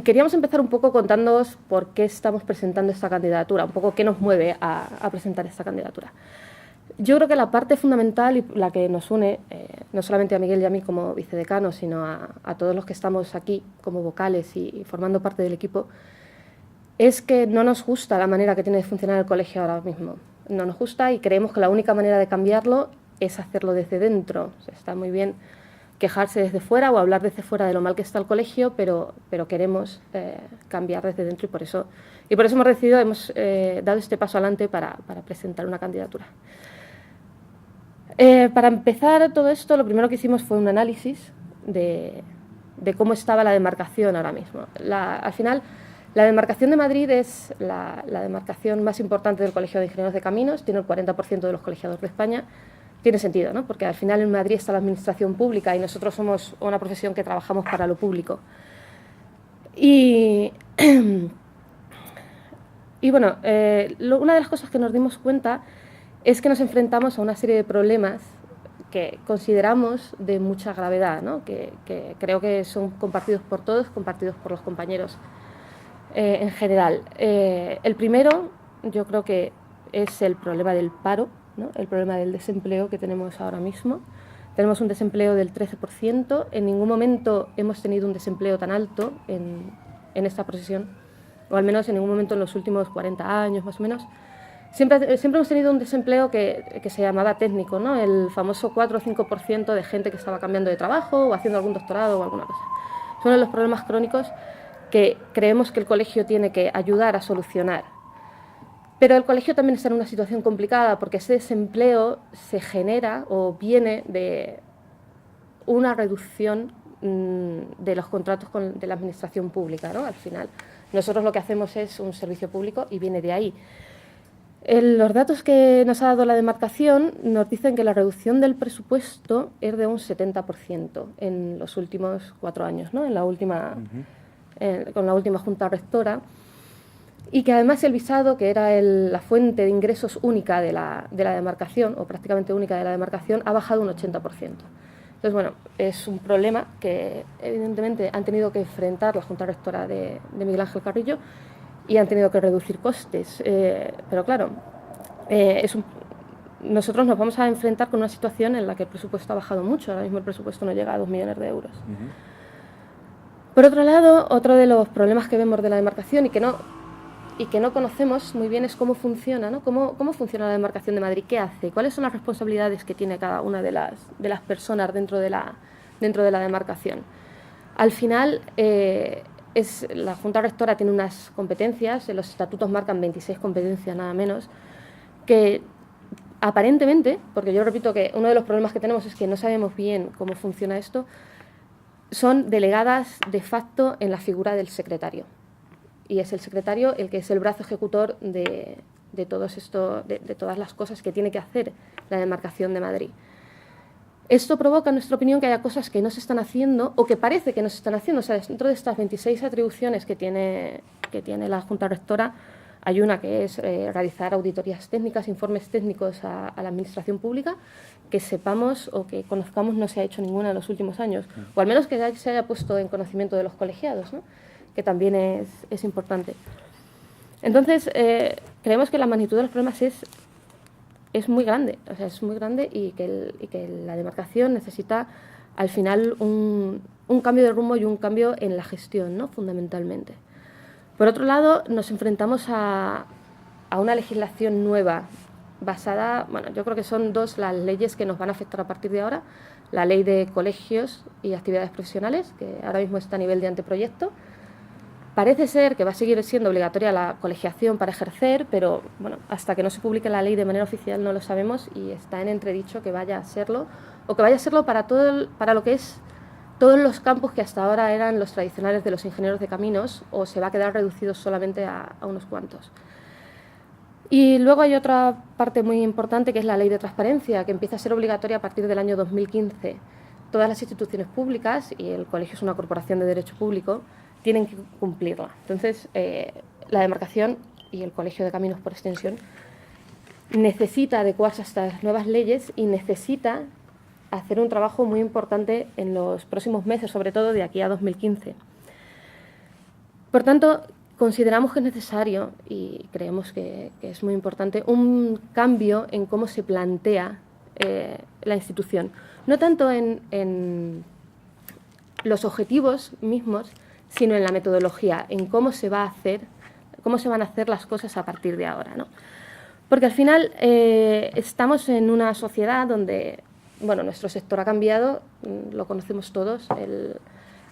queríamos empezar un poco contándoos por qué estamos presentando esta candidatura, un poco qué nos mueve a presentar esta candidatura. Yo creo que la parte fundamental y la que nos une, no solamente a Miguel y a mí como vicedecanos, sino a todos los que estamos aquí como vocales y formando parte del equipo, es que no nos gusta la manera que tiene de funcionar el colegio ahora mismo. No nos gusta y creemos que la única manera de cambiarlo es hacerlo desde dentro. O sea, está muy bien quejarse desde fuera o hablar desde fuera de lo mal que está el colegio, pero queremos cambiar desde dentro y por eso hemos decidido, hemos dado este paso adelante para presentar una candidatura. Para empezar todo esto, lo primero que hicimos fue un análisis de cómo estaba la demarcación ahora mismo. Al final, la demarcación de Madrid es la demarcación más importante del Colegio de Ingenieros de Caminos, tiene el 40% de los colegiados de España. Tiene sentido, ¿no? Porque al final en Madrid está la administración pública y nosotros somos una profesión que trabajamos para lo público. Y bueno, una de las cosas que nos dimos cuenta es que nos enfrentamos a una serie de problemas que consideramos de mucha gravedad, ¿no? que creo que son compartidos por todos, compartidos por los compañeros en general. El primero, yo creo que es el problema del paro, ¿no? El problema del desempleo que tenemos ahora mismo. Tenemos un desempleo del 13%, en ningún momento hemos tenido un desempleo tan alto en esta profesión, o al menos en ningún momento en los últimos 40 años más o menos. Siempre hemos tenido un desempleo que se llamaba técnico, ¿no? El famoso 4 o 5% de gente que estaba cambiando de trabajo o haciendo algún doctorado o alguna cosa. Es uno de los problemas crónicos que creemos que el colegio tiene que ayudar a solucionar. Pero el colegio también está en una situación complicada porque ese desempleo se genera o viene de una reducción de los contratos de la administración pública, ¿no? Al final, nosotros lo que hacemos es un servicio público y viene de ahí. Los datos que nos ha dado la demarcación nos dicen que la reducción del presupuesto es de un 70% en los últimos 4 años, ¿no? Con la última junta rectora, y que además el visado, que era la fuente de ingresos única de la demarcación, o prácticamente única de la demarcación, ha bajado un 80%. Entonces, bueno, es un problema que evidentemente han tenido que enfrentar la junta rectora de Miguel Ángel Carrillo y han tenido que reducir costes. Pero claro, nosotros nos vamos a enfrentar con una situación en la que el presupuesto ha bajado mucho. Ahora mismo el presupuesto no llega a 2 millones de euros. Por otro lado, otro de los problemas que vemos de la demarcación y que no conocemos muy bien es cómo funciona, ¿no? Cómo funciona la demarcación de Madrid, qué hace, cuáles son las responsabilidades que tiene cada una de las personas dentro de la demarcación. Al final, la Junta Rectora tiene unas competencias, los estatutos marcan 26 competencias nada menos, que aparentemente, porque yo repito que uno de los problemas que tenemos es que no sabemos bien cómo funciona esto, son delegadas de facto en la figura del secretario. Y es el secretario el que es el brazo ejecutor de todas las cosas que tiene que hacer la demarcación de Madrid. Esto provoca, en nuestra opinión, que haya cosas que no se están haciendo o que parece que no se están haciendo. O sea, dentro de estas 26 atribuciones que tiene la Junta Rectora, hay una que es realizar auditorías técnicas, informes técnicos a la Administración Pública, que sepamos o que conozcamos no se ha hecho ninguna en los últimos años, o al menos que se haya puesto en conocimiento de los colegiados, ¿no? Que también es importante. Entonces, creemos que la magnitud de los problemas es muy grande, o sea, es muy grande y que la demarcación necesita al final un cambio de rumbo y un cambio en la gestión, ¿no? Fundamentalmente. Por otro lado, nos enfrentamos a una legislación nueva basada, bueno, yo creo que son dos las leyes que nos van a afectar a partir de ahora: la ley de colegios y actividades profesionales, que ahora mismo está a nivel de anteproyecto. Parece ser que va a seguir siendo obligatoria la colegiación para ejercer, pero bueno, hasta que no se publique la ley de manera oficial no lo sabemos y está en entredicho que vaya a serlo, o que vaya a serlo para lo que es todos los campos que hasta ahora eran los tradicionales de los ingenieros de caminos, o se va a quedar reducido solamente a unos cuantos. Y luego hay otra parte muy importante, que es la ley de transparencia, que empieza a ser obligatoria a partir del año 2015. Todas las instituciones públicas, y el colegio es una corporación de derecho público, tienen que cumplirla. Entonces, la demarcación y el Colegio de Caminos por extensión necesita adecuarse a estas nuevas leyes y necesita hacer un trabajo muy importante en los próximos meses, sobre todo de aquí a 2015. Por tanto, consideramos que es necesario y creemos que es muy importante un cambio en cómo se plantea la institución. No tanto en los objetivos mismos, sino en la metodología, en cómo se va a hacer, cómo se van a hacer las cosas a partir de ahora, ¿no? Porque al final estamos en una sociedad donde, bueno, nuestro sector ha cambiado, lo conocemos todos,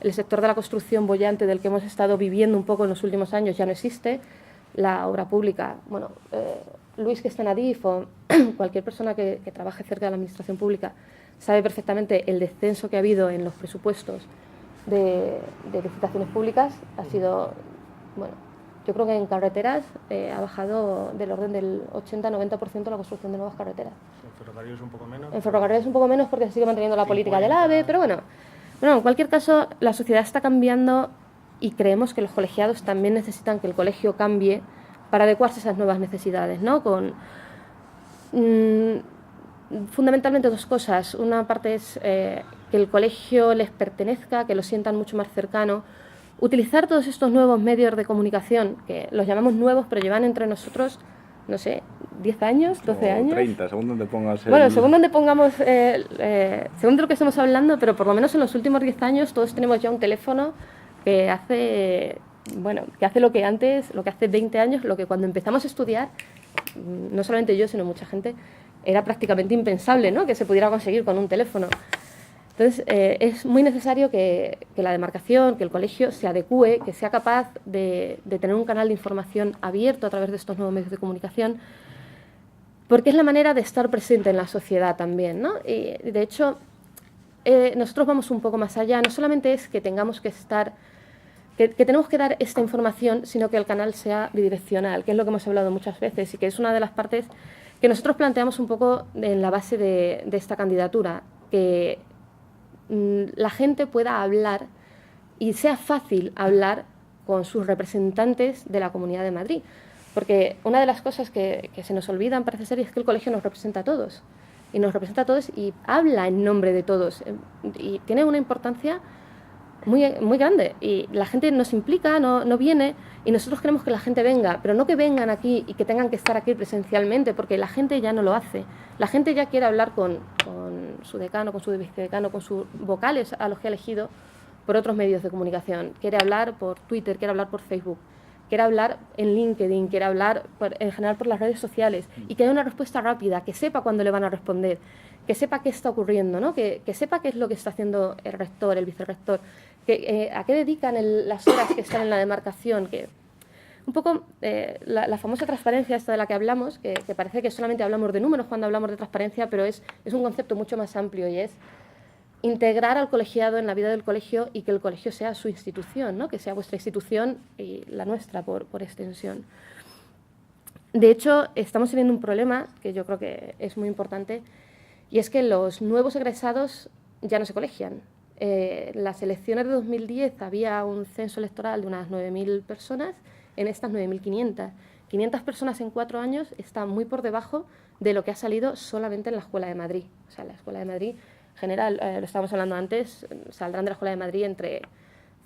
el sector de la construcción boyante del que hemos estado viviendo un poco en los últimos años ya no existe, la obra pública, bueno, Luis que está en Adif o cualquier persona que trabaje cerca de la administración pública sabe perfectamente el descenso que ha habido en los presupuestos de licitaciones públicas, ha sido, bueno, yo creo que en carreteras ha bajado del orden del 80-90% la construcción de nuevas carreteras. En ferrocarriles un poco menos. En ferrocarriles un poco menos porque se sigue manteniendo la política del AVE, pero bueno, en cualquier caso la sociedad está cambiando y creemos que los colegiados también necesitan que el colegio cambie para adecuarse a esas nuevas necesidades, ¿no? Con fundamentalmente dos cosas. Una parte es que el colegio les pertenezca, que lo sientan mucho más cercano. Utilizar todos estos nuevos medios de comunicación, que los llamamos nuevos, pero llevan entre nosotros, no sé, 10 años, 12 años. 30, según donde pongas Bueno, según donde pongamos, según de lo que estemos hablando, pero por lo menos en los últimos 10 años todos tenemos ya un teléfono que hace, bueno, que hace lo que antes, lo que hace 20 años, lo que cuando empezamos a estudiar, no solamente yo, sino mucha gente, era prácticamente impensable, ¿no?, que se pudiera conseguir con un teléfono. Entonces, es muy necesario que la demarcación, que el colegio se adecúe, que sea capaz de tener un canal de información abierto a través de estos nuevos medios de comunicación, porque es la manera de estar presente en la sociedad también, ¿no? Y, de hecho, nosotros vamos un poco más allá. No solamente es que tengamos que estar, que tenemos que dar esta información, sino que el canal sea bidireccional, que es lo que hemos hablado muchas veces y que es una de las partes que nosotros planteamos un poco en la base de esta candidatura, que la gente pueda hablar y sea fácil hablar con sus representantes de la Comunidad de Madrid. Porque una de las cosas que se nos olvidan, parece ser, es que el colegio nos representa a todos. Y nos representa a todos y habla en nombre de todos. Y tiene una importancia muy, muy grande. Y la gente nos implica, no viene, y nosotros queremos que la gente venga, pero no que vengan aquí y que tengan que estar aquí presencialmente, porque la gente ya no lo hace. La gente ya quiere hablar con su decano, con su vicedecano, con sus vocales a los que ha elegido por otros medios de comunicación. Quiere hablar por Twitter, quiere hablar por Facebook, quiere hablar en LinkedIn, quiere hablar en general por las redes sociales y que haya una respuesta rápida, que sepa cuándo le van a responder, que sepa qué está ocurriendo, ¿no? Que sepa qué es lo que está haciendo el rector, el vicerrector, a qué dedican las horas que están en la demarcación, que un poco la famosa transparencia esta de la que hablamos, que parece que solamente hablamos de números cuando hablamos de transparencia, pero es un concepto mucho más amplio y es integrar al colegiado en la vida del colegio y que el colegio sea su institución, ¿no? Que sea vuestra institución y la nuestra por extensión. De hecho, estamos teniendo un problema que yo creo que es muy importante y es que los nuevos egresados ya no se colegian. Las elecciones de 2010 había un censo electoral de unas 9.000 personas, en estas 9.500. 500 personas en 4 años está muy por debajo de lo que ha salido solamente en la Escuela de Madrid. O sea, la Escuela de Madrid general, lo estábamos hablando antes, saldrán de la Escuela de Madrid entre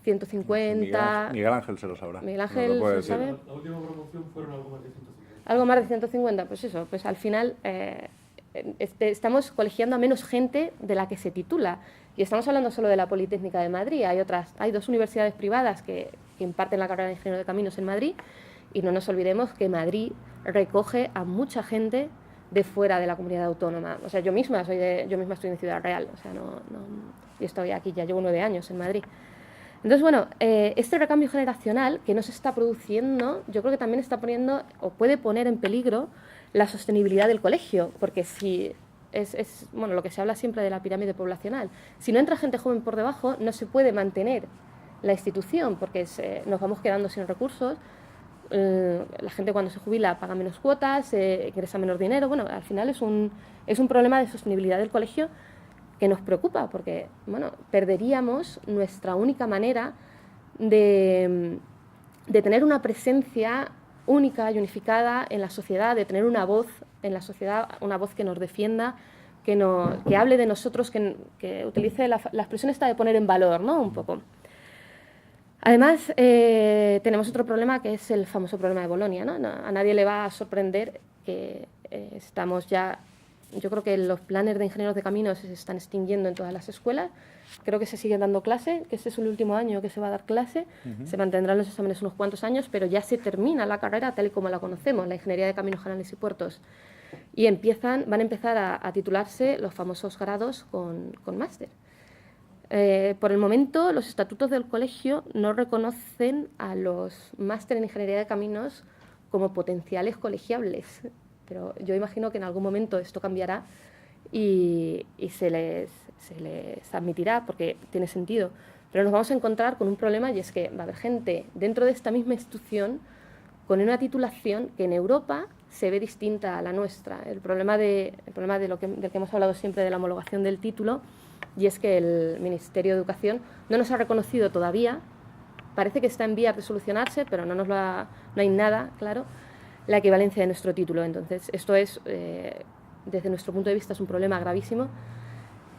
150... Miguel Ángel se lo sabrá. Miguel Ángel se lo sabe. La última promoción fueron algo más de 150. Algo más de 150, pues eso, pues al final estamos colegiando a menos gente de la que se titula. Y estamos hablando solo de la Politécnica de Madrid. Hay 2 universidades privadas que imparten la carrera de Ingeniero de Caminos en Madrid y no nos olvidemos que Madrid recoge a mucha gente de fuera de la comunidad autónoma. O sea, yo misma estoy en Ciudad Real, o sea, yo estoy aquí, ya llevo 9 años en Madrid. Entonces, bueno, este recambio generacional que no se está produciendo, yo creo que también está poniendo o puede poner en peligro la sostenibilidad del colegio, porque si es bueno, lo que se habla siempre de la pirámide poblacional, si no entra gente joven por debajo, no se puede mantener la institución, porque nos vamos quedando sin recursos. La gente cuando se jubila paga menos cuotas, ingresa menos dinero. Bueno, al final es un problema de sostenibilidad del colegio que nos preocupa, porque bueno, perderíamos nuestra única manera de tener una presencia única y unificada en la sociedad, de tener una voz en la sociedad, una voz que nos defienda, que hable de nosotros, que utilice la expresión esta de poner en valor, ¿no? Un poco. Además, tenemos otro problema que es el famoso problema de Bolonia, ¿no? A nadie le va a sorprender que estamos ya... Yo creo que los planes de ingenieros de caminos se están extinguiendo en todas las escuelas. Creo que se sigue dando clase, que este es el último año que se va a dar clase. Se mantendrán los exámenes unos cuantos años, pero ya se termina la carrera tal y como la conocemos, la ingeniería de caminos, canales y puertos. Y van a empezar a titularse los famosos grados con máster. Por el momento, los estatutos del colegio no reconocen a los máster en ingeniería de caminos como potenciales colegiables, pero yo imagino que en algún momento esto cambiará y se les admitirá, porque tiene sentido. Pero nos vamos a encontrar con un problema, y es que va a haber gente dentro de esta misma institución con una titulación que en Europa se ve distinta a la nuestra. El problema del que hemos hablado siempre, de la homologación del título, y es que el Ministerio de Educación no nos ha reconocido todavía, parece que está en vías de solucionarse, pero no hay nada claro, la equivalencia de nuestro título. Entonces, esto es, desde nuestro punto de vista, es un problema gravísimo,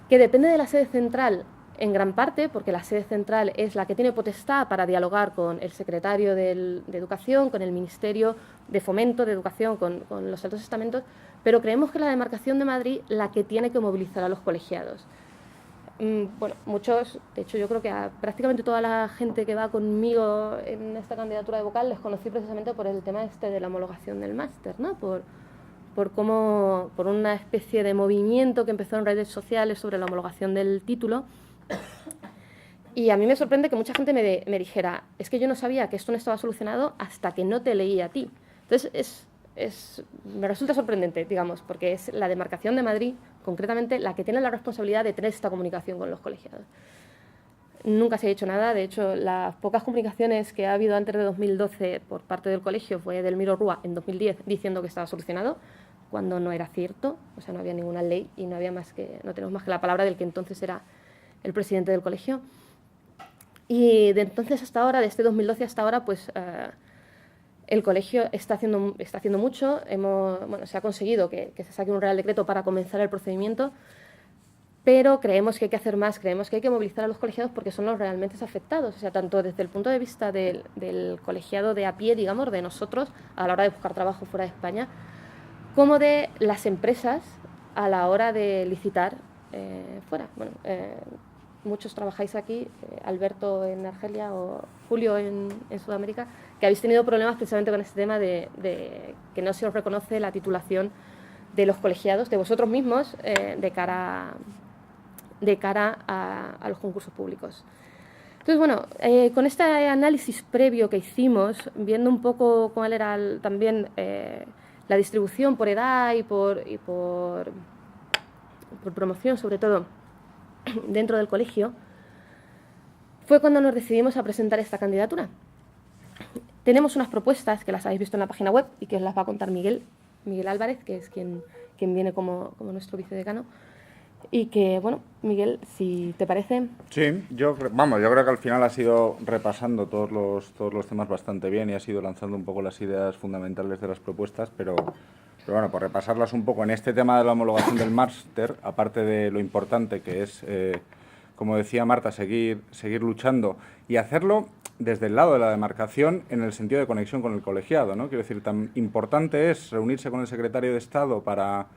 que depende de la sede central en gran parte, porque la sede central es la que tiene potestad para dialogar con el secretario de Educación, con el Ministerio de Fomento de Educación, con los altos estamentos, pero creemos que la demarcación de Madrid la que tiene que movilizar a los colegiados. Bueno, muchos, de hecho yo creo que a prácticamente toda la gente que va conmigo en esta candidatura de vocal les conocí precisamente por el tema de la homologación del máster, ¿no? Por una especie de movimiento que empezó en redes sociales sobre la homologación del título. Y a mí me sorprende que mucha gente me dijera, es que yo no sabía que esto no estaba solucionado hasta que no te leí a ti. Entonces me resulta sorprendente, digamos, porque es la demarcación de Madrid, concretamente, la que tiene la responsabilidad de tener esta comunicación con los colegiados. Nunca se ha hecho nada. De hecho, las pocas comunicaciones que ha habido antes de 2012 por parte del colegio fue del Miro Rúa en 2010 diciendo que estaba solucionado, cuando no era cierto. O sea, no había ninguna ley y no tenemos más que la palabra del que entonces era el presidente del colegio. Y de entonces hasta ahora, desde 2012 hasta ahora, pues el colegio está haciendo mucho. Se ha conseguido que se saque un real decreto para comenzar el procedimiento, pero creemos que hay que hacer más, creemos que hay que movilizar a los colegiados porque son los realmente afectados, o sea, tanto desde el punto de vista del colegiado de a pie, digamos, de nosotros a la hora de buscar trabajo fuera de España, como de las empresas a la hora de licitar fuera. Bueno, muchos trabajáis aquí, Alberto en Argelia o Julio en Sudamérica, que habéis tenido problemas precisamente con este tema de que no se os reconoce la titulación de los colegiados, de vosotros mismos, de cara a los concursos públicos. Entonces, bueno, con este análisis previo que hicimos, viendo un poco cuál era también la distribución por edad y por promoción, sobre todo, dentro del colegio, fue cuando nos decidimos a presentar esta candidatura. Tenemos unas propuestas que las habéis visto en la página web y que os las va a contar Miguel Álvarez, que es quien viene como nuestro vicedecano. Y que, bueno, Miguel, si te parece... Sí, yo creo que al final has ido repasando todos los temas bastante bien y has ido lanzando un poco las ideas fundamentales de las propuestas, pero bueno, por repasarlas un poco, en este tema de la homologación del máster, aparte de lo importante que es, como decía Marta, seguir luchando y hacerlo desde el lado de la demarcación en el sentido de conexión con el colegiado, ¿no? Quiero decir, tan importante es reunirse con el secretario de Estado para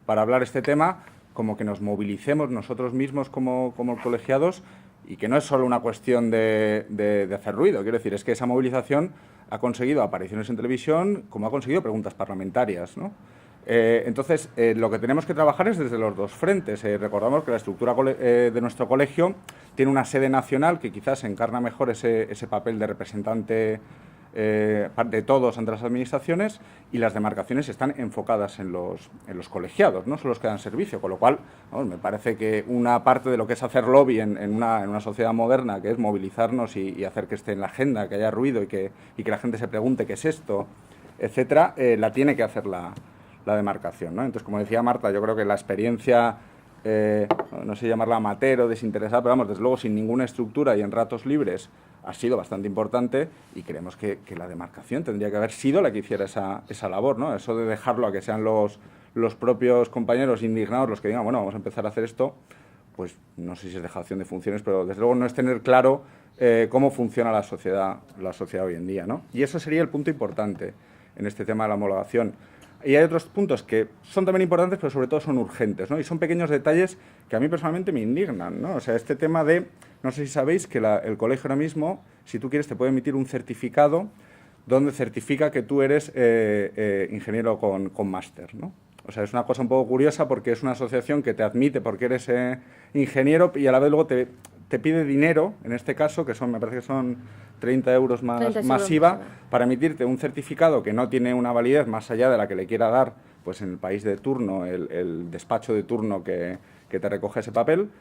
hablar este tema, como que nos movilicemos nosotros mismos como colegiados, y que no es solo una cuestión de hacer ruido. Quiero decir, es que esa movilización ha conseguido apariciones en televisión, como ha conseguido preguntas parlamentarias, ¿no? Entonces, lo que tenemos que trabajar es desde los dos frentes. Recordamos que la estructura de nuestro colegio tiene una sede nacional que quizás encarna mejor ese papel de representante de todos ante las administraciones, y las demarcaciones están enfocadas en los colegiados, no son los que dan servicio, con lo cual, vamos, me parece que una parte de lo que es hacer lobby en una sociedad moderna, que es movilizarnos y hacer que esté en la agenda, que haya ruido y que la gente se pregunte qué es esto, etcétera, la tiene que hacer la demarcación, ¿no? Entonces, como decía Marta, yo creo que la experiencia, no sé llamarla amateur o desinteresada, pero vamos, desde luego sin ninguna estructura y en ratos libres, ha sido bastante importante, y creemos que la demarcación tendría que haber sido la que hiciera esa labor, ¿no? Eso de dejarlo a que sean los propios compañeros indignados los que digan, bueno, vamos a empezar a hacer esto, pues no sé si es dejación de funciones, pero desde luego no es tener claro cómo funciona la sociedad hoy en día, ¿no? Y eso sería el punto importante en este tema de la homologación. Y hay otros puntos que son también importantes, pero sobre todo son urgentes, ¿no? Y son pequeños detalles que a mí personalmente me indignan, ¿no? O sea, este tema de, no sé si sabéis que el colegio ahora mismo, si tú quieres, te puede emitir un certificado donde certifica que tú eres ingeniero con máster, ¿no? O sea, es una cosa un poco curiosa porque es una asociación que te admite porque eres ingeniero y a la vez luego te pide dinero, en este caso, que me parece que son 30 euros más IVA, para emitirte un certificado que no tiene una validez más allá de la que le quiera dar pues en el país de turno, el despacho de turno que te recoge ese papel,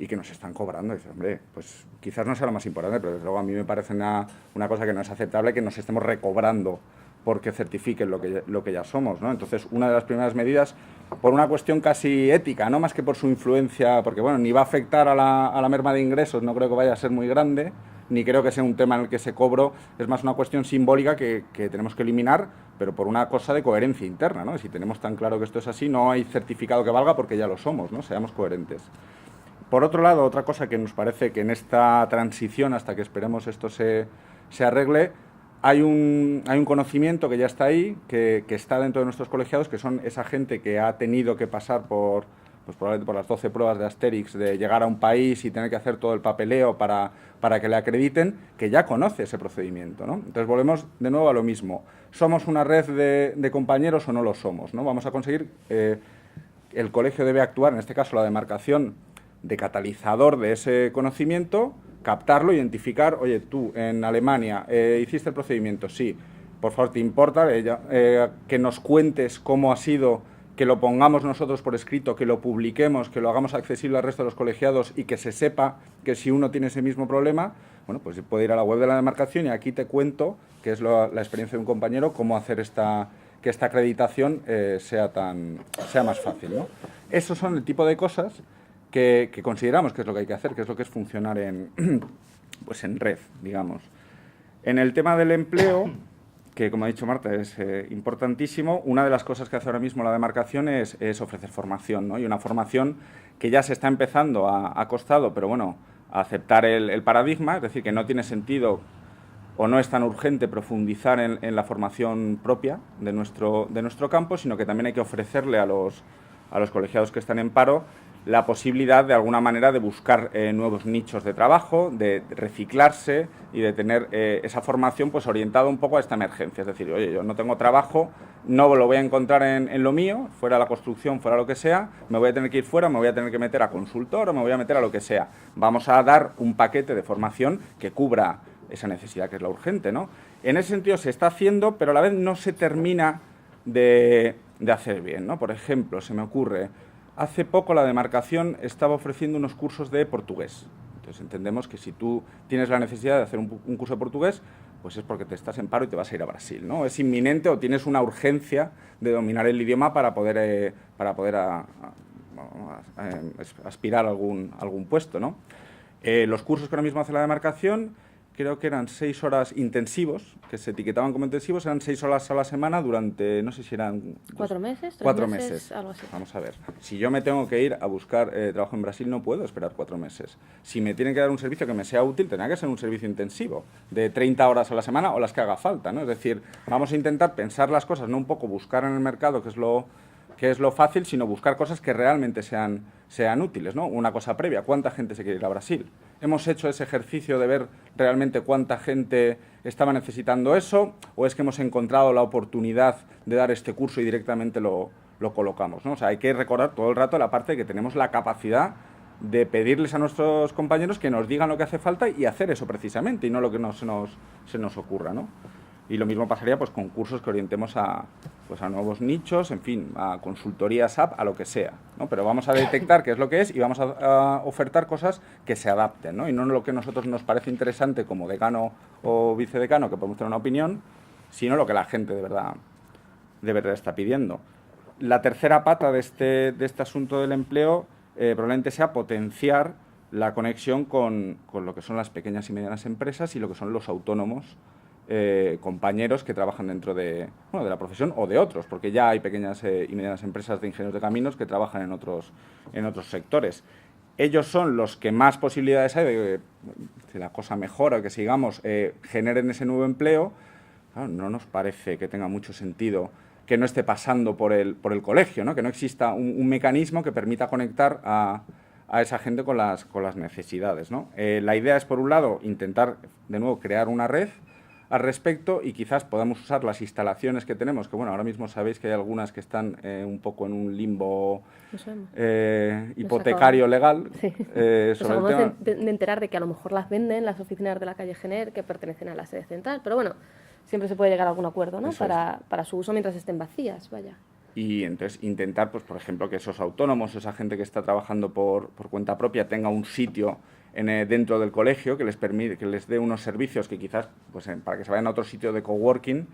y que nos están cobrando. Y dices, hombre, pues quizás no sea lo más importante, pero desde luego a mí me parece una cosa que no es aceptable que nos estemos recobrando porque certifiquen lo que ya somos, ¿no? Entonces, una de las primeras medidas, por una cuestión casi ética, no más que por su influencia, porque bueno, ni va a afectar a la merma de ingresos, no creo que vaya a ser muy grande, ni creo que sea un tema en el que ese cobro es más una cuestión simbólica que tenemos que eliminar, pero por una cosa de coherencia interna, ¿no? Si tenemos tan claro que esto es así, no hay certificado que valga porque ya lo somos, ¿no? Seamos coherentes. Por otro lado, otra cosa que nos parece que en esta transición, hasta que esperemos esto se arregle, hay un conocimiento que ya está ahí, que está dentro de nuestros colegiados, que son esa gente que ha tenido que pasar pues probablemente por las 12 pruebas de Asterix, de llegar a un país y tener que hacer todo el papeleo para que le acrediten, que ya conoce ese procedimiento, ¿no? Entonces volvemos de nuevo a lo mismo. ¿Somos una red de compañeros o no lo somos, ¿no? Vamos a conseguir, el colegio debe actuar, en este caso la demarcación, de catalizador de ese conocimiento, captarlo, identificar, oye, tú en Alemania hiciste el procedimiento, sí, por favor, ¿te importa que nos cuentes cómo ha sido, que lo pongamos nosotros por escrito, que lo publiquemos, que lo hagamos accesible al resto de los colegiados y que se sepa que si uno tiene ese mismo problema, bueno, pues puede ir a la web de la demarcación y aquí te cuento, que es la experiencia de un compañero, cómo hacer que esta acreditación sea más fácil, ¿no? Esos son el tipo de cosas que consideramos que es lo que hay que hacer, que es lo que es funcionar pues en red, digamos. En el tema del empleo, que como ha dicho Marta es importantísimo, una de las cosas que hace ahora mismo la demarcación es ofrecer formación, ¿no? Y una formación que ya se está empezando ha costado, pero bueno, a aceptar el paradigma, es decir, que no tiene sentido o no es tan urgente profundizar en la formación propia de nuestro campo, sino que también hay que ofrecerle a los colegiados que están en paro la posibilidad de alguna manera de buscar nuevos nichos de trabajo, de reciclarse y de tener esa formación pues orientada un poco a esta emergencia. Es decir, oye, yo no tengo trabajo, no lo voy a encontrar en lo mío, fuera la construcción, fuera lo que sea, me voy a tener que ir fuera, me voy a tener que meter a consultor o me voy a meter a lo que sea. Vamos a dar un paquete de formación que cubra esa necesidad que es la urgente, ¿no? En ese sentido se está haciendo, pero a la vez no se termina de hacer bien, ¿no? Por ejemplo, se me ocurre, hace poco la demarcación estaba ofreciendo unos cursos de portugués. Entonces entendemos que si tú tienes la necesidad de hacer un curso de portugués, pues es porque te estás en paro y te vas a ir a Brasil, ¿no? Es inminente o tienes una urgencia de dominar el idioma para poder aspirar a algún puesto, ¿no? Los cursos que ahora mismo hace la demarcación, creo que eran 6 horas intensivos, que se etiquetaban como intensivos, eran 6 horas a la semana durante, no sé si eran... 4 meses, 3 4 meses, algo así. Vamos a ver, si yo me tengo que ir a buscar trabajo en Brasil, no puedo esperar 4 meses. Si me tienen que dar un servicio que me sea útil, tendrá que ser un servicio intensivo, de 30 horas a la semana o las que haga falta, ¿no? Es decir, vamos a intentar pensar las cosas, no un poco buscar en el mercado qué es lo fácil, sino buscar cosas que realmente sean útiles, ¿no? Una cosa previa, ¿cuánta gente se quiere ir a Brasil? ¿Hemos hecho ese ejercicio de ver realmente cuánta gente estaba necesitando eso? ¿O es que hemos encontrado la oportunidad de dar este curso y directamente lo colocamos, ¿no? O sea, hay que recordar todo el rato la parte de que tenemos la capacidad de pedirles a nuestros compañeros que nos digan lo que hace falta y hacer eso precisamente, y no lo que se nos ocurra, ¿no? Y lo mismo pasaría pues con cursos que orientemos a nuevos nichos, en fin, a consultorías SAP, a lo que sea, ¿no? Pero vamos a detectar qué es lo que es y vamos a ofertar cosas que se adapten, ¿no? Y no lo que a nosotros nos parece interesante como decano o vicedecano, que podemos tener una opinión, sino lo que la gente de verdad está pidiendo. La tercera pata de este asunto del empleo probablemente sea potenciar la conexión con lo que son las pequeñas y medianas empresas y lo que son los autónomos, compañeros que trabajan dentro de la profesión o de otros, porque ya hay pequeñas y medianas empresas de ingenieros de caminos que trabajan en otros sectores. ellos son los que más posibilidades hay de que la cosa mejora, que sigamos, generen ese nuevo empleo. Claro, no nos parece que tenga mucho sentido que no esté pasando por el colegio, ¿no? Que no exista un mecanismo que permita conectar a esa gente con las necesidades, ¿no? La idea es, por un lado, intentar, de nuevo, crear una red al respecto y quizás podamos usar las instalaciones que tenemos, que bueno, ahora mismo sabéis que hay algunas que están un poco en un limbo hipotecario legal. Sí. Nos acabamos de enterar de que a lo mejor las venden las oficinas de la calle Gener, que pertenecen a la sede central, pero bueno, siempre se puede llegar a algún acuerdo, ¿no? Para su uso mientras estén vacías, vaya. Y entonces intentar, pues por ejemplo, que esos autónomos, esa gente que está trabajando por cuenta propia, tenga un sitio dentro del colegio que les permite, que les dé unos servicios que quizás, pues para que se vayan a otro sitio de coworking,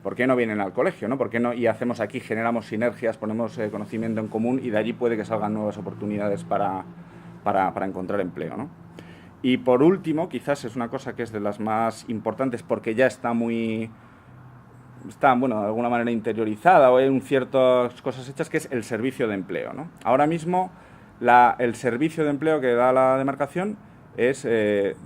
¿por qué no vienen al colegio, no? ¿Por qué no? Y hacemos aquí, generamos sinergias, ponemos conocimiento en común y de allí puede que salgan nuevas oportunidades para encontrar empleo, ¿no? Y por último, quizás es una cosa que es de las más importantes porque ya está bueno, de alguna manera interiorizada o hay ciertas cosas hechas, que es el servicio de empleo, ¿no? Ahora mismo el servicio de empleo que da la demarcación es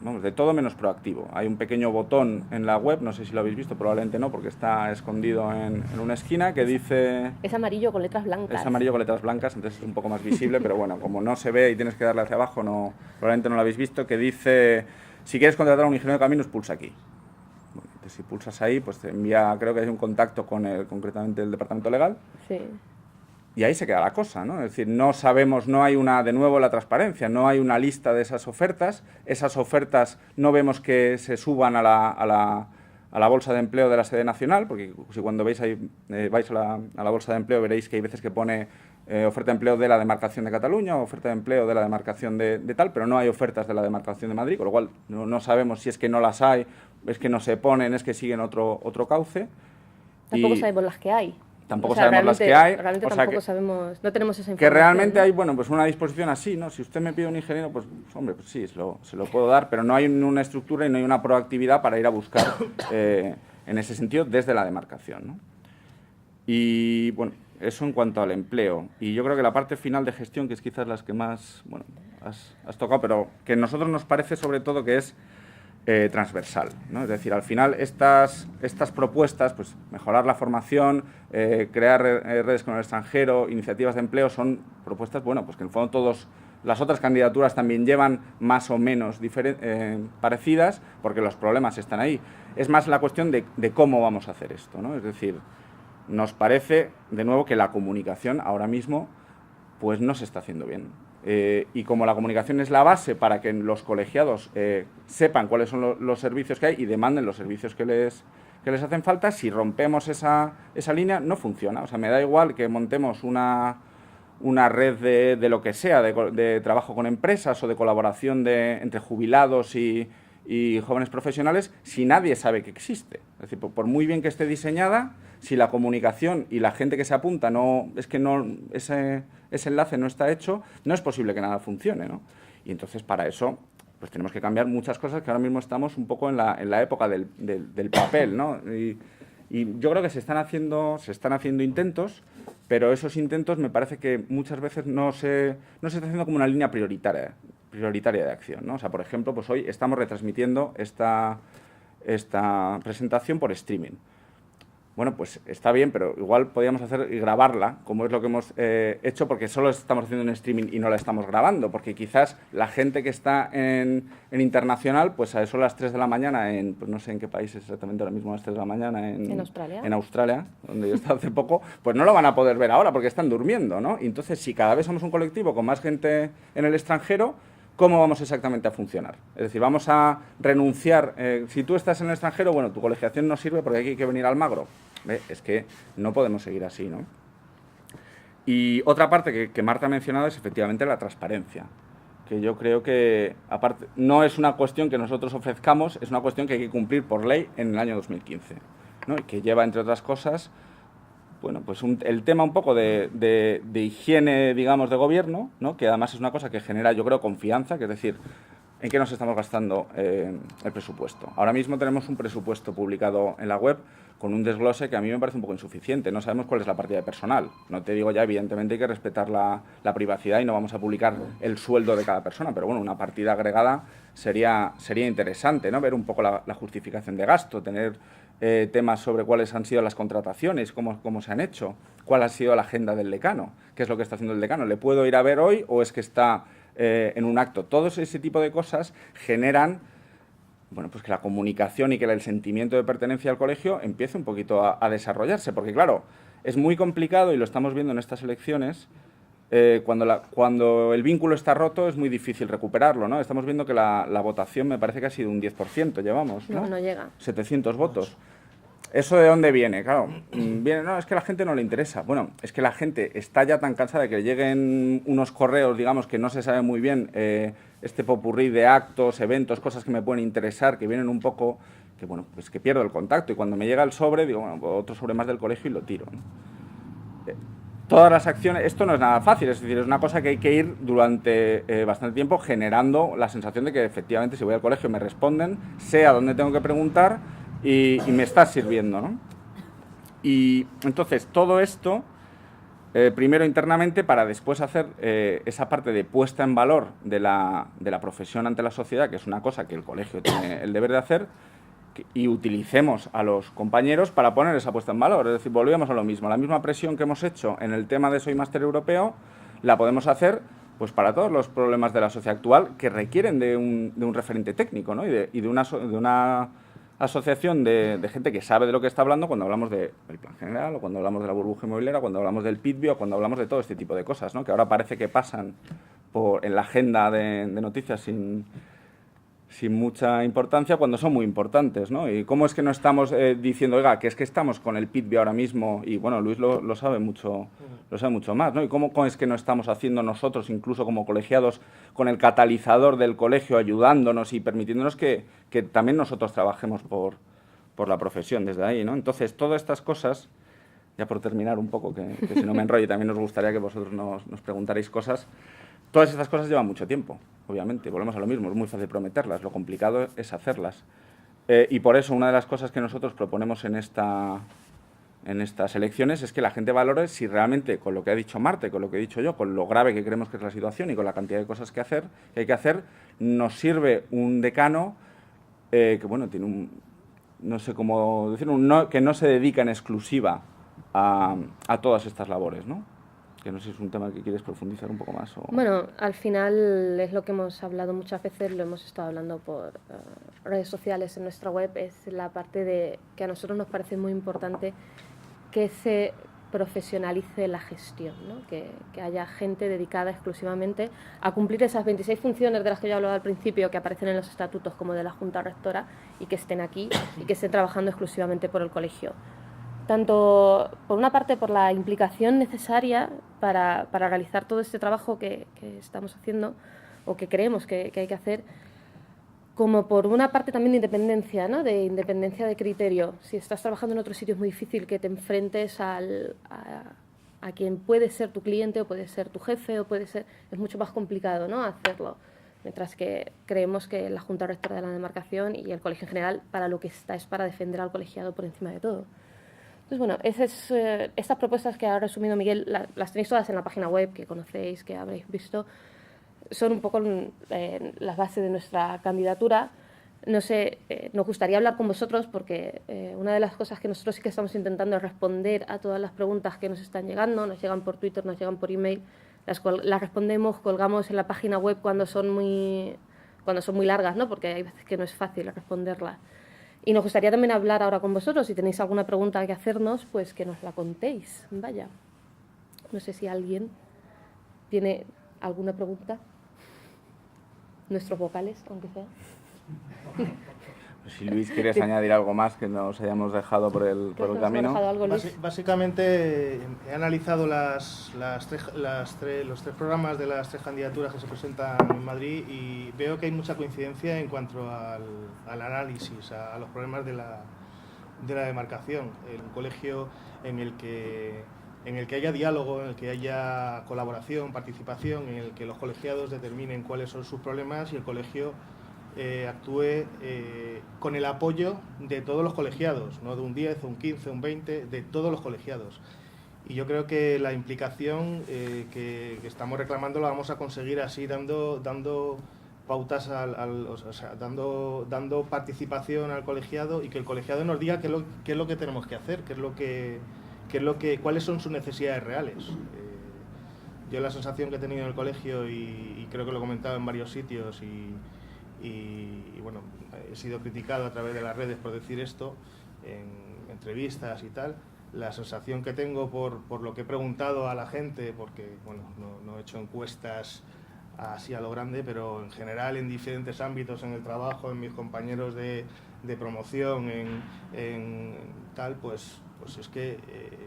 vamos, de todo menos proactivo. Hay un pequeño botón en la web, no sé si lo habéis visto, probablemente no, porque está escondido en una esquina, que dice... Es amarillo con letras blancas. Es amarillo con letras blancas, entonces es un poco más visible, pero bueno, como no se ve y tienes que darle hacia abajo, probablemente no lo habéis visto, que dice, si quieres contratar a un ingeniero de caminos, pulsa aquí. Bueno, entonces si pulsas ahí, pues te envía, creo que hay un contacto con concretamente el departamento legal. Sí. Y ahí se queda la cosa, ¿no? Es decir, no sabemos, no hay de nuevo la transparencia, no hay una lista de esas ofertas no vemos que se suban a la bolsa de empleo de la sede nacional, porque si cuando vais a la bolsa de empleo veréis que hay veces que pone oferta de empleo de la demarcación de Cataluña o oferta de empleo de la demarcación de tal, pero no hay ofertas de la demarcación de Madrid, con lo cual no sabemos si es que no las hay, es que no se ponen, es que siguen otro cauce. Tampoco sabemos las que hay. Tampoco sabemos las que hay. Realmente tampoco sabemos, no tenemos esa información. Que realmente hay, bueno, pues una disposición así, ¿no? Si usted me pide un ingeniero, pues hombre, pues sí, se lo puedo dar, pero no hay una estructura y no hay una proactividad para ir a buscar en ese sentido desde la demarcación, ¿no? Y bueno, eso en cuanto al empleo. Y yo creo que la parte final de gestión, que es quizás las que más, bueno, has tocado, pero que a nosotros nos parece sobre todo que es transversal, ¿no? Es decir, al final estas propuestas, pues mejorar la formación, crear redes con el extranjero, iniciativas de empleo, son propuestas, bueno, pues que en el fondo todas las otras candidaturas también llevan más o menos parecidas, porque los problemas están ahí. Es más la cuestión de cómo vamos a hacer esto, ¿no? Es decir, nos parece, de nuevo, que la comunicación ahora mismo pues no se está haciendo bien. Y como la comunicación es la base para que los colegiados sepan cuáles son los servicios que hay y demanden los servicios que les hacen falta, si rompemos esa línea no funciona. O sea, me da igual que montemos una red de lo que sea, de trabajo con empresas o de colaboración entre jubilados y jóvenes profesionales, si nadie sabe que existe. Es decir, por muy bien que esté diseñada, si la comunicación y la gente que se apunta ese enlace no está hecho, no es posible que nada funcione, ¿no? Y entonces para eso pues tenemos que cambiar muchas cosas, que ahora mismo estamos un poco en la época del papel, ¿no? Y yo creo que se están haciendo intentos, pero esos intentos me parece que muchas veces no se está haciendo como una línea prioritaria de acción, ¿no? O sea, por ejemplo, pues hoy estamos retransmitiendo esta presentación por streaming. Bueno, pues está bien, pero igual podríamos hacer y grabarla, como es lo que hemos hecho, porque solo estamos haciendo en streaming y no la estamos grabando, porque quizás la gente que está en internacional, pues a eso a las 3 de la mañana, pues no sé en qué país es exactamente ahora mismo a las 3 de la mañana, en Australia. En Australia, donde yo he estado hace poco, pues no lo van a poder ver ahora porque están durmiendo, ¿no? Y entonces, si cada vez somos un colectivo con más gente en el extranjero, ¿cómo vamos exactamente a funcionar? Es decir, vamos a renunciar. Si tú estás en el extranjero, bueno, tu colegiación no sirve porque aquí hay que venir al Magro. Es que no podemos seguir así, ¿no? Y otra parte que Marta ha mencionado es efectivamente la transparencia, que yo creo que, aparte, no es una cuestión que nosotros ofrezcamos, es una cuestión que hay que cumplir por ley en el año 2015, ¿no? Y que lleva, entre otras cosas, bueno, pues el tema un poco de higiene, digamos, de gobierno, ¿no? Que además es una cosa que genera, yo creo, confianza, que es decir, ¿en qué nos estamos gastando el presupuesto? Ahora mismo tenemos un presupuesto publicado en la web con un desglose que a mí me parece un poco insuficiente. No sabemos cuál es la partida de personal. No te digo ya, evidentemente hay que respetar la privacidad y no vamos a publicar el sueldo de cada persona, pero bueno, una partida agregada sería interesante, ¿no? Ver un poco la justificación de gasto, tener temas sobre cuáles han sido las contrataciones, cómo se han hecho, cuál ha sido la agenda del decano, qué es lo que está haciendo el decano. ¿Le puedo ir a ver hoy o es que está en un acto? Todo ese tipo de cosas generan, bueno, pues que la comunicación y que el sentimiento de pertenencia al colegio empiece un poquito a desarrollarse, porque claro, es muy complicado y lo estamos viendo en estas elecciones. Cuando el vínculo está roto es muy difícil recuperarlo, ¿no? Estamos viendo que la votación me parece que ha sido un 10%, llevamos, ¿no? No llega. 700 votos. ¿Eso de dónde viene? Claro, viene, no, es que a la gente no le interesa. Bueno, es que la gente está ya tan cansada de que lleguen unos correos, digamos, que no se sabe muy bien, este popurrí de actos, eventos, cosas que me pueden interesar, que vienen un poco, que bueno, pues que pierdo el contacto. Y cuando me llega el sobre, digo, bueno, pues otro sobre más del colegio y lo tiro, ¿no? Todas las acciones, esto no es nada fácil, es decir, es una cosa que hay que ir durante bastante tiempo generando la sensación de que efectivamente si voy al colegio me responden, sé a dónde tengo que preguntar y me está sirviendo, ¿no? Y entonces todo esto, primero internamente, para después hacer esa parte de puesta en valor de la profesión ante la sociedad, que es una cosa que el colegio tiene el deber de hacer, y utilicemos a los compañeros para poner esa puesta en valor. Es decir, volvemos a lo mismo. La misma presión que hemos hecho en el tema de Soy Máster Europeo, la podemos hacer pues para todos los problemas de la sociedad actual que requieren de un referente técnico, ¿no? y de una asociación de gente que sabe de lo que está hablando cuando hablamos del plan general, o cuando hablamos de la burbuja inmobiliaria, cuando hablamos del PITBI, o cuando hablamos de todo este tipo de cosas, ¿no? Que ahora parece que pasan en la agenda de noticias sin mucha importancia cuando son muy importantes, ¿no? Y cómo es que no estamos diciendo, oiga, que es que estamos con el PITBI ahora mismo, y bueno, Luis lo sabe mucho más, ¿no? Y cómo es que no estamos haciendo nosotros, incluso como colegiados, con el catalizador del colegio, ayudándonos y permitiéndonos que también nosotros trabajemos por la profesión desde ahí, ¿no? Entonces, todas estas cosas, ya por terminar un poco, que si no me enrollo, también nos gustaría que vosotros nos preguntarais cosas. Todas estas cosas llevan mucho tiempo, obviamente, volvemos a lo mismo, es muy fácil prometerlas, lo complicado es hacerlas. Y por eso una de las cosas que nosotros proponemos en estas elecciones es que la gente valore si realmente, con lo que ha dicho Marte, con lo que he dicho yo, con lo grave que creemos que es la situación y con la cantidad de cosas que hay que hacer, nos sirve un decano que, bueno, tiene no sé cómo decirlo, que no se dedica en exclusiva a todas estas labores, ¿no? Que no sé si es un tema que quieres profundizar un poco más. Bueno, al final es lo que hemos hablado muchas veces, lo hemos estado hablando por redes sociales en nuestra web, es la parte de que a nosotros nos parece muy importante que se profesionalice la gestión, ¿no? Que haya gente dedicada exclusivamente a cumplir esas 26 funciones de las que yo hablaba al principio, que aparecen en los estatutos como de la Junta Rectora, y que estén aquí y que estén trabajando exclusivamente por el colegio. Tanto, por una parte, por la implicación necesaria para realizar todo este trabajo que estamos haciendo o que creemos que hay que hacer, como por una parte también de independencia, ¿no? De independencia de criterio. Si estás trabajando en otro sitio es muy difícil que te enfrentes a quien puede ser tu cliente o puede ser tu jefe, es mucho más complicado, ¿no? Hacerlo. Mientras que creemos que la Junta Rectora de la Demarcación y el colegio en general para lo que está es para defender al colegiado por encima de todo. Entonces, bueno, estas propuestas que ha resumido Miguel, las tenéis todas en la página web, que conocéis, que habréis visto, son un poco las bases de nuestra candidatura. No sé, nos gustaría hablar con vosotros porque una de las cosas que nosotros sí que estamos intentando es responder a todas las preguntas que nos están llegando, nos llegan por Twitter, nos llegan por email, las respondemos, colgamos en la página web cuando son muy largas, ¿no? Porque hay veces que no es fácil responderlas. Y nos gustaría también hablar ahora con vosotros. Si tenéis alguna pregunta que hacernos, pues que nos la contéis. Vaya. No sé si alguien tiene alguna pregunta. Nuestros vocales, aunque sea. Si Luis, ¿quieres añadir algo más que nos hayamos dejado por el camino? Básicamente he analizado los tres programas de las tres candidaturas que se presentan en Madrid y veo que hay mucha coincidencia en cuanto al análisis, a los problemas de la demarcación. El colegio en el que en el que haya diálogo, en el que haya colaboración, participación, en el que los colegiados determinen cuáles son sus problemas y el colegio actúe con el apoyo de todos los colegiados, no de un 10, un 15, un 20, de todos los colegiados. Y yo creo que la implicación que estamos reclamando la vamos a conseguir así dando pautas, o sea, dando participación al colegiado y que el colegiado nos diga qué es lo que tenemos que hacer, cuáles son sus necesidades reales. Yo la sensación que he tenido en el colegio, y creo que lo he comentado en varios sitios, y bueno, he sido criticado a través de las redes por decir esto, en entrevistas y tal, la sensación que tengo por lo que he preguntado a la gente, porque bueno, no he hecho encuestas así a lo grande, pero en general en diferentes ámbitos, en el trabajo, en mis compañeros de promoción, en tal, pues es que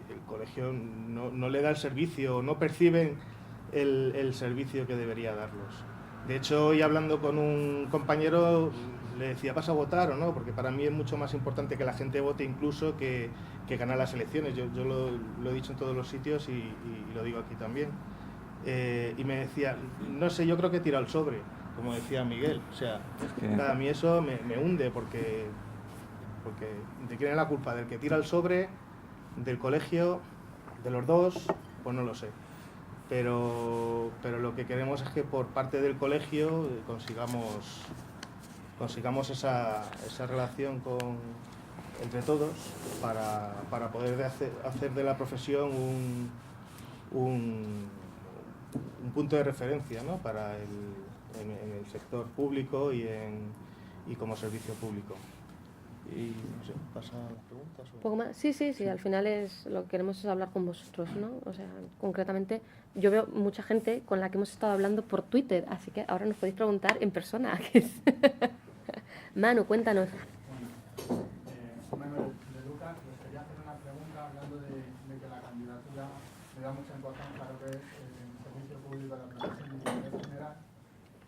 el colegio no le da el servicio, no perciben el servicio que debería darlos. De hecho, hoy hablando con un compañero le decía, ¿vas a votar o no? Porque para mí es mucho más importante que la gente vote incluso que ganar las elecciones. Yo lo he dicho en todos los sitios y lo digo aquí también. Y me decía, no sé, yo creo que he tirado el sobre, como decía Miguel. O sea, a mí eso me hunde porque ¿de quién es la culpa? ¿Del que tira el sobre? ¿Del colegio? ¿De los dos? Pues no lo sé. Pero lo que queremos es que por parte del colegio consigamos esa relación entre todos para poder hacer de la profesión un punto de referencia, ¿no? En el sector público y como servicio público. Y no sé, ¿pasa a las preguntas? ¿Un poco más? Sí, al final lo que queremos es hablar con vosotros, ¿no? O sea, concretamente, yo veo mucha gente con la que hemos estado hablando por Twitter, así que ahora nos podéis preguntar en persona. Manu, cuéntanos. Manuel de Lucas, les quería hacer una pregunta hablando de que la candidatura le da mucha importancia a lo que es el servicio público de la profesión y de interés general.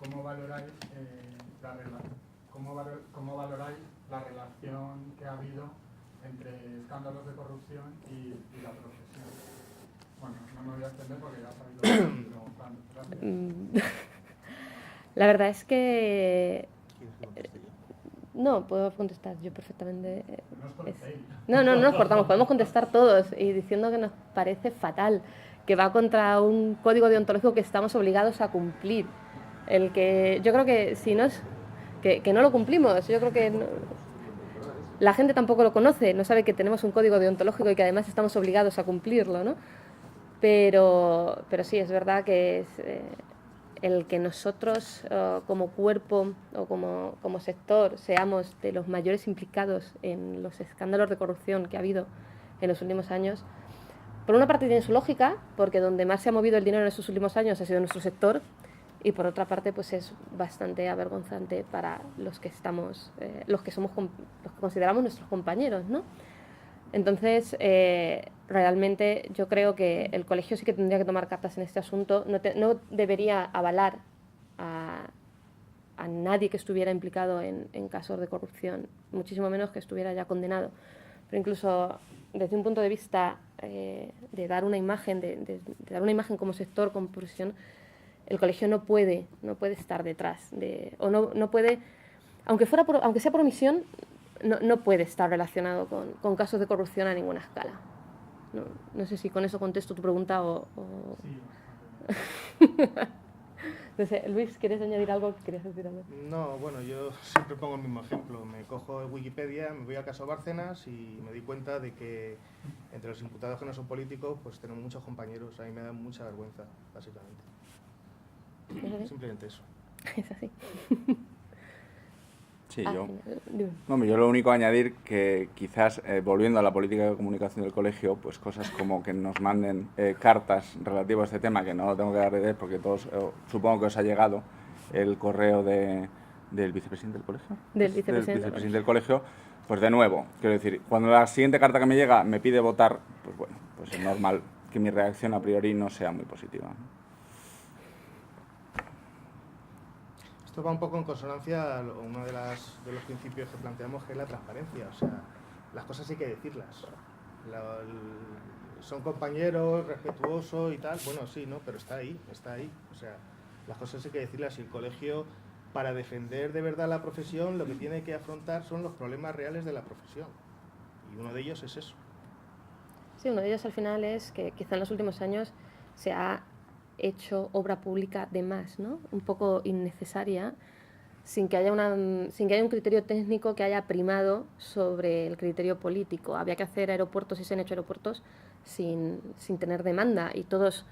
¿Cómo valoráis la relación que ha habido entre escándalos de corrupción y la profesión? Bueno, no me voy a extender porque ya sabéis lo que estoy preguntando. Gracias. La verdad es que... No, puedo contestar yo perfectamente. No nos cortamos, podemos contestar todos y diciendo que nos parece fatal, que va contra un código deontológico que estamos obligados a cumplir. Yo creo que si no es... Que no lo cumplimos, yo creo que la gente tampoco lo conoce, no sabe que tenemos un código deontológico y que además estamos obligados a cumplirlo, ¿no? Pero sí, es verdad que es el que nosotros como cuerpo o como sector seamos de los mayores implicados en los escándalos de corrupción que ha habido en los últimos años. Por una parte tiene su lógica, porque donde más se ha movido el dinero en estos últimos años ha sido nuestro sector, y por otra parte pues es bastante avergonzante para los que consideramos nuestros compañeros, ¿no? Entonces, realmente yo creo que el colegio sí que tendría que tomar cartas en este asunto, no debería avalar a nadie que estuviera implicado en casos de corrupción, muchísimo menos que estuviera ya condenado. Pero incluso desde un punto de vista de dar una imagen, de dar una imagen como sector, como profesión, el colegio no puede estar detrás no puede, aunque sea por omisión, no puede estar relacionado con casos de corrupción a ninguna escala. No sé si con eso contesto tu pregunta o... Sí. No sé, Luis, ¿quieres añadir algo? ¿Querías decir algo? No, bueno, yo siempre pongo el mismo ejemplo. Me cojo Wikipedia, me voy al caso Bárcenas y me doy cuenta de que entre los imputados que no son políticos, pues tenemos muchos compañeros. A mí me da mucha vergüenza, básicamente. ¿Es simplemente eso. Es así. Sí, yo lo único a añadir que quizás, volviendo a la política de comunicación del colegio, pues cosas como que nos manden cartas relativas a este tema, que no lo tengo que dar de ver porque todos, supongo que os ha llegado el correo del vicepresidente del colegio. Del vicepresidente del colegio. Pues de nuevo, quiero decir, cuando la siguiente carta que me llega me pide votar, pues bueno, pues es normal que mi reacción a priori no sea muy positiva. Esto va un poco en consonancia a uno de los principios que planteamos, que es la transparencia. O sea, las cosas hay que decirlas. son compañeros, respetuosos y tal. Bueno, sí, ¿no? Pero está ahí. O sea, las cosas hay que decirlas. Y el colegio, para defender de verdad la profesión, lo que tiene que afrontar son los problemas reales de la profesión. Y uno de ellos es eso. Sí, uno de ellos al final es que quizá en los últimos años se ha hecho obra pública de más, ¿no? Un poco innecesaria, sin que haya un criterio técnico que haya primado sobre el criterio político. Había que hacer aeropuertos y se han hecho aeropuertos sin tener demanda, y todos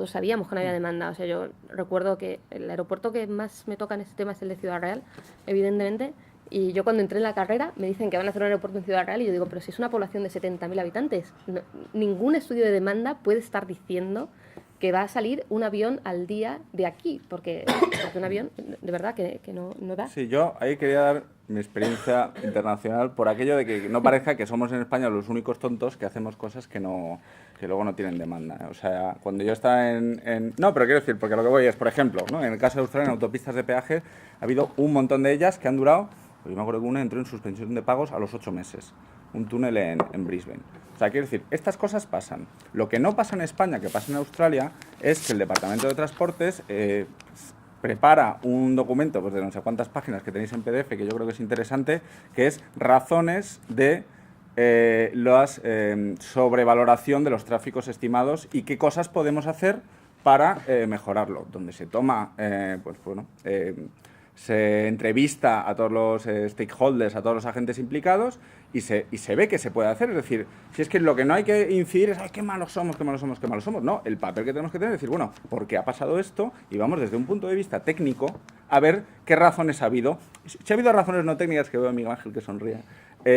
sabíamos que no había demanda. O sea, yo recuerdo que el aeropuerto que más me toca en este tema es el de Ciudad Real, evidentemente, y yo cuando entré en la carrera me dicen que van a hacer un aeropuerto en Ciudad Real y yo digo, pero si es una población de 70.000 habitantes, ningún estudio de demanda puede estar diciendo que va a salir un avión al día de aquí, porque un avión, de verdad, que no da. Sí, yo ahí quería dar mi experiencia internacional por aquello de que no parezca que somos en España los únicos tontos que hacemos cosas que luego no tienen demanda. O sea, cuando yo estaba No, pero quiero decir, porque lo que voy es, por ejemplo, ¿no? En el caso de Australia, en autopistas de peaje, ha habido un montón de ellas que han durado, pues yo me acuerdo que una entró en suspensión de pagos a los 8 meses. Un túnel en Brisbane. O sea, quiero decir, estas cosas pasan. Lo que no pasa en España, que pasa en Australia, es que el Departamento de Transportes prepara un documento pues, de no sé cuántas páginas que tenéis en PDF, que yo creo que es interesante, que es razones de la sobrevaloración de los tráficos estimados y qué cosas podemos hacer para mejorarlo. Donde se toma, se entrevista a todos los stakeholders, a todos los agentes implicados y se ve que se puede hacer. Es decir, si es que lo que no hay que incidir es qué malos somos, qué malos somos, qué malos somos. No, el papel que tenemos que tener es decir, bueno, ¿por qué ha pasado esto? Y vamos desde un punto de vista técnico a ver qué razones ha habido. Si ha habido razones no técnicas, que veo a Miguel Ángel que sonríe,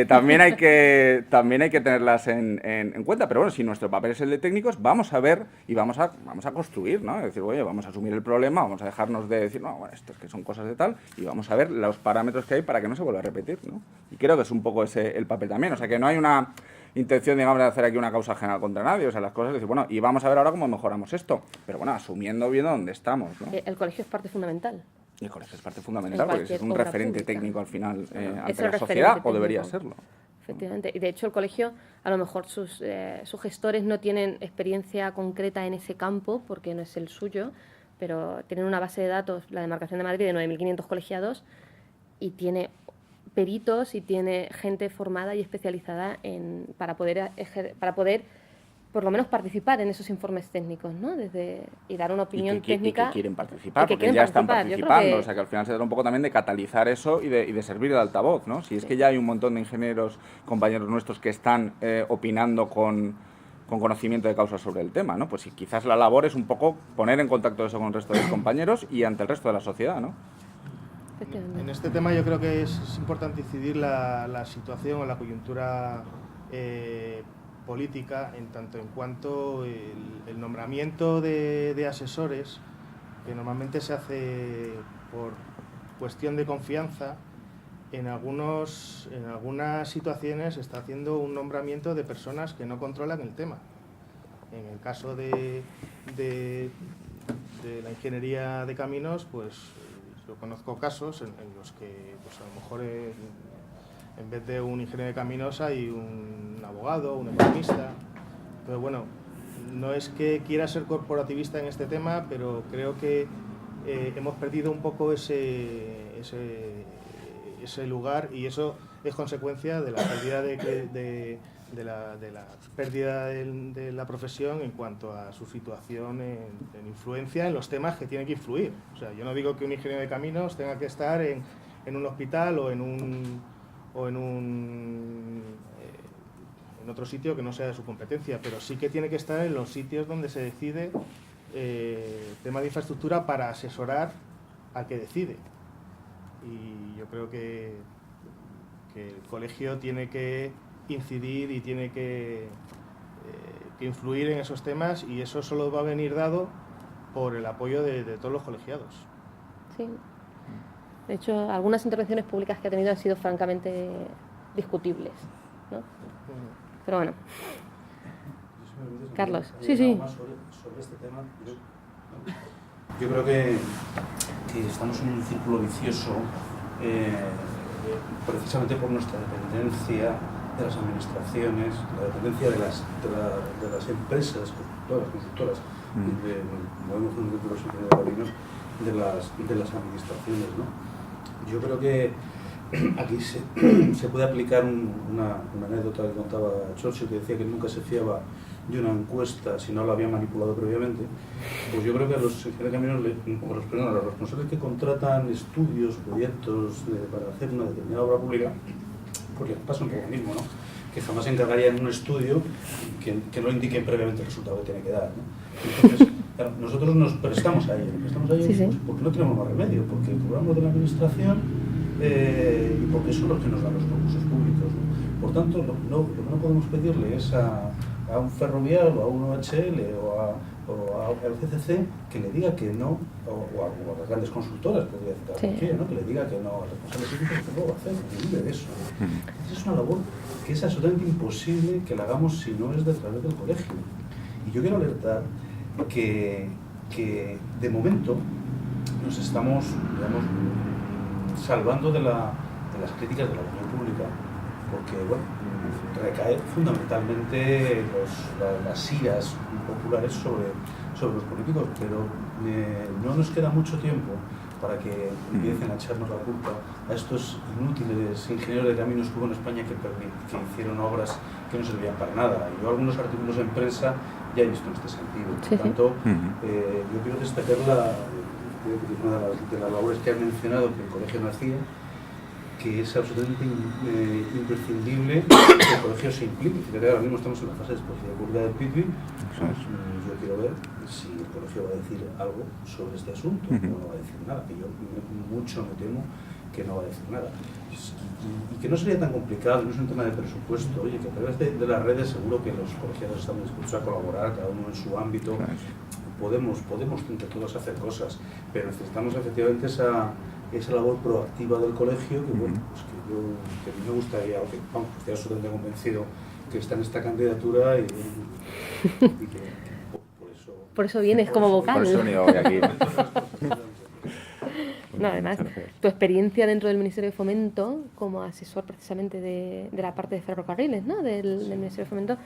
también hay que tenerlas en cuenta. Pero bueno, si nuestro papel es el de técnicos, vamos a ver y vamos a construir, ¿no? Es decir, oye, vamos a asumir el problema, vamos a dejarnos de decir, no, bueno, esto es que son cosas de tal, y vamos a ver los parámetros que hay para que no se vuelva a repetir, ¿no? Y creo que es un poco ese el papel también. O sea, que no hay una intención, digamos, de hacer aquí una causa general contra nadie. O sea, las cosas, decir, bueno, y vamos a ver ahora cómo mejoramos esto. Pero bueno, asumiendo bien dónde estamos, ¿no? El colegio es parte fundamental. Y el colegio es parte fundamental porque es un referente técnico al final ante la referente sociedad, o debería técnico. serlo. Efectivamente. Y de hecho el colegio, a lo mejor sus gestores no tienen experiencia concreta en ese campo porque no es el suyo, pero tienen una base de datos, la demarcación de Madrid, de 9.500 colegiados, y tiene peritos y tiene gente formada y especializada para poder por lo menos participar en esos informes técnicos, ¿no? Y dar una opinión técnica. Y que quieren participar, porque ya están participando. O sea, que al final se trata un poco también de catalizar eso y de servir de altavoz, ¿no? Si es que ya hay un montón de ingenieros, compañeros nuestros, que están opinando con conocimiento de causa sobre el tema, ¿no? Pues si quizás la labor es un poco poner en contacto eso con el resto de los compañeros y ante el resto de la sociedad, ¿no? En este tema yo creo que es importante incidir la situación o la coyuntura política, en tanto en cuanto el nombramiento de asesores, que normalmente se hace por cuestión de confianza, en algunas situaciones se está haciendo un nombramiento de personas que no controlan el tema. En el caso de la ingeniería de caminos, pues yo conozco casos en los que pues, a lo mejor en vez de un ingeniero de caminos hay un abogado, un economista. Pero bueno, no es que quiera ser corporativista en este tema, pero creo que hemos perdido un poco ese lugar, y eso es consecuencia de la pérdida de la pérdida de la profesión en cuanto a su situación en influencia en los temas que tiene que influir. O sea, yo no digo que un ingeniero de caminos tenga que estar en un hospital o en otro sitio que no sea de su competencia, pero sí que tiene que estar en los sitios donde se decide temas de infraestructura para asesorar al que decide. Y yo creo que el colegio tiene que incidir y tiene que influir en esos temas, y eso solo va a venir dado por el apoyo de todos los colegiados. Sí. De hecho, algunas intervenciones públicas que ha tenido han sido francamente discutibles, ¿no? Pero bueno. Carlos. Sí. Más sobre este tema, yo creo que estamos en un círculo vicioso precisamente por nuestra dependencia de las administraciones, la dependencia de las empresas, consultoras, de los ingenieros de las administraciones, ¿no? Yo creo que aquí se puede aplicar una anécdota que contaba Churchill, que decía que nunca se fiaba de una encuesta si no la había manipulado previamente. Pues yo creo que a los ingenieros de caminos, a los responsables que contratan estudios, proyectos para hacer una determinada obra pública, pues les pasa un poco lo mismo, ¿no? Que jamás se encargarían un estudio que no indique previamente el resultado que tiene que dar, ¿no? Entonces, claro, nosotros nos prestamos a ello, Sí, sí. pues, porque no tenemos más remedio, porque cobramos de la administración y porque son los que nos dan los concursos públicos, ¿no? Por tanto, lo que no podemos pedirle es a un Ferrovial o a un OHL o al CCC que le diga que no, o a las grandes consultoras, podría decir, ¿no? Que le diga que no al responsable cívico, que no lo va a hacer, que vive de eso. Esa es una labor que es absolutamente imposible que la hagamos si no es de través del colegio. Y yo quiero alertar que de momento nos estamos, digamos, salvando de las críticas de la opinión pública, porque bueno, recae fundamentalmente las iras populares sobre los políticos, pero no nos queda mucho tiempo para que empiecen a echarnos la culpa a estos inútiles ingenieros de caminos que hubo en España que hicieron obras que no servían para nada. Yo algunos artículos en prensa ya he visto en este sentido. Por tanto, yo quiero destacar una de las labores que han mencionado que el colegio no hacía, que es absolutamente imprescindible que el colegio se implique. Fíjate, ahora mismo estamos en la fase de exposición pública del PITBI. Yo quiero ver si el colegio va a decir algo sobre este asunto, o no va a decir nada, que yo mucho me temo que no va a decir nada. Y que no sería tan complicado, no es un tema de presupuesto. Oye, que a través de las redes seguro que los colegiados están dispuestos a colaborar, cada uno en su ámbito. Podemos entre todos hacer cosas, pero necesitamos efectivamente esa labor proactiva del colegio, que bueno, pues que a mí me gustaría, que vamos, estoy absolutamente convencido que está en esta candidatura y que por eso vienes como vocal. Por eso vengo hoy aquí. No, además, tu experiencia dentro del Ministerio de Fomento como asesor precisamente de la parte de ferrocarriles, ¿no? Del Ministerio de Fomento,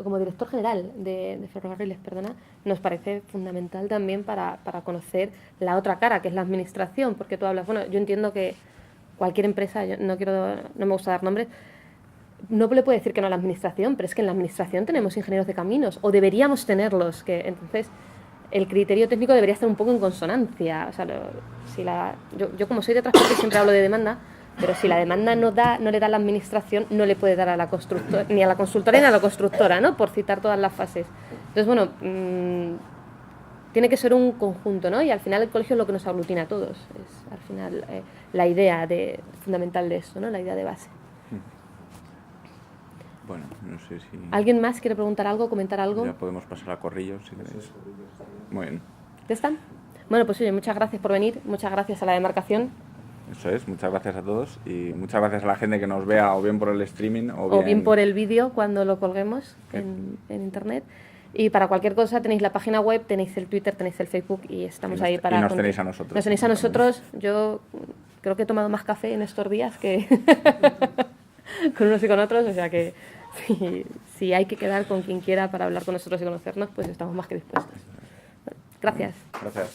como director general de ferrocarriles, perdona, nos parece fundamental también para conocer la otra cara, que es la administración, porque tú hablas, bueno, yo entiendo que cualquier empresa, yo no me gusta dar nombres, no le puede decir que no a la administración, pero es que en la administración tenemos ingenieros de caminos, o deberíamos tenerlos, que entonces el criterio técnico debería estar un poco en consonancia. O sea, yo como soy de transporte siempre hablo de demanda, pero si la demanda no le da a la administración, no le puede dar a la constructora, ni a la consultora ni a la constructora, ¿no? Por citar todas las fases. Entonces, bueno, tiene que ser un conjunto, ¿no? Y al final el colegio es lo que nos aglutina a todos. Es al final la idea fundamental de esto, ¿no? La idea de base. Bueno, no sé si... ¿Alguien más quiere preguntar algo, comentar algo? Ya podemos pasar a Corrillo, si queréis. Muy bien. ¿Ya están? Bueno, pues oye, muchas gracias por venir, muchas gracias a la demarcación. Eso es, muchas gracias a todos y muchas gracias a la gente que nos vea o bien por el streaming o bien por el vídeo cuando lo colguemos en internet. Y para cualquier cosa tenéis la página web, tenéis el Twitter, tenéis el Facebook y estamos ahí para... Y nos tenéis a nosotros. Nos tenéis a nosotros. Yo creo que he tomado más café en estos días que con unos y con otros, o sea que si hay que quedar con quien quiera para hablar con nosotros y conocernos, pues estamos más que dispuestos. Gracias. Gracias.